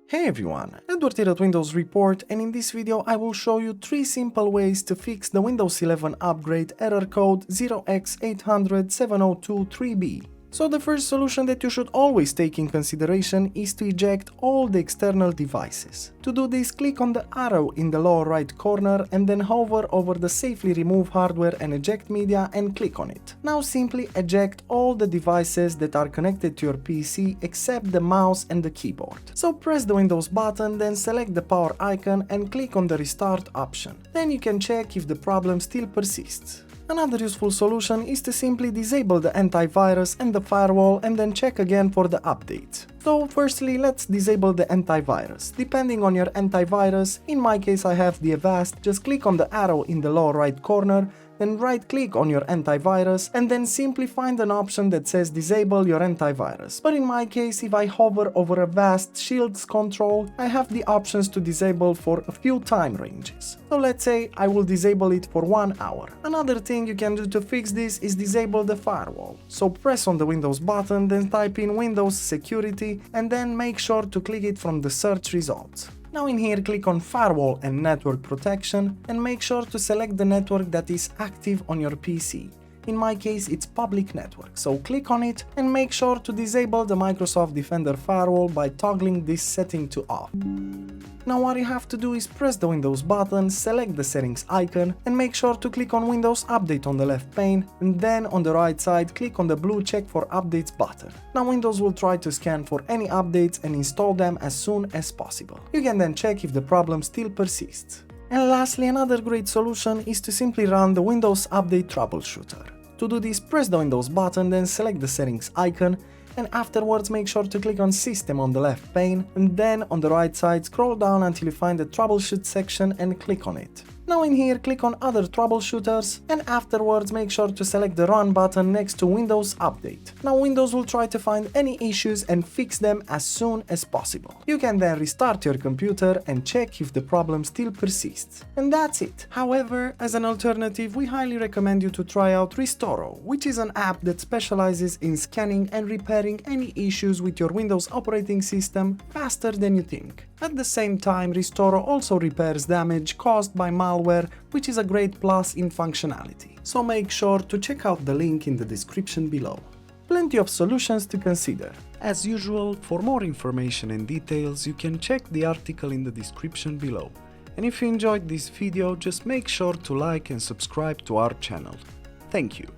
Hey everyone, Edward here at Windows Report, and in this video I will show you 3 simple ways to fix the Windows 11 upgrade error code 0x8007023b. So the first solution that you should always take in consideration is to eject all the external devices. To do this, click on the arrow in the lower right corner and then hover over the Safely Remove Hardware and Eject Media and click on it. Now simply eject all the devices that are connected to your PC except the mouse and the keyboard. So press the Windows button, then select the power icon and click on the Restart option. Then you can check if the problem still persists. Another useful solution is to simply disable the antivirus and the firewall and then check again for the update. So firstly, let's disable the antivirus. Depending on your antivirus, in my case I have the Avast, just click on the arrow in the lower right corner, then right click on your antivirus and then simply find an option that says disable your antivirus. But in my case, if I hover over Avast Shields control, I have the options to disable for a few time ranges. So let's say I will disable it for 1 hour. Another thing you can do to fix this is disable the firewall. So press on the Windows button, then type in Windows Security and then make sure to click it from the search results. Now in here click on Firewall and Network Protection and make sure to select the network that is active on your PC. In my case it's public network, so click on it and make sure to disable the Microsoft Defender firewall by toggling this setting to off. Now what you have to do is press the Windows button, select the settings icon and make sure to click on Windows Update on the left pane and then on the right side click on the blue check for updates button. Now Windows will try to scan for any updates and install them as soon as possible. You can then check if the problem still persists. And lastly, another great solution is to simply run the Windows Update Troubleshooter. To do this, press the Windows button, then select the settings icon and afterwards make sure to click on System on the left pane and then on the right side scroll down until you find the Troubleshoot section and click on it. Now in here click on Other Troubleshooters and afterwards make sure to select the Run button next to Windows Update. Now Windows will try to find any issues and fix them as soon as possible. You can then restart your computer and check if the problem still persists. And that's it. However, as an alternative, we highly recommend you to try out Restoro, which is an app that specializes in scanning and repairing any issues with your Windows operating system faster than you think. At the same time, Restoro also repairs damage caused by malware, which is a great plus in functionality. So make sure to check out the link in the description below. Plenty of solutions to consider. As usual, for more information and details, you can check the article in the description below. And if you enjoyed this video, just make sure to like and subscribe to our channel. Thank you.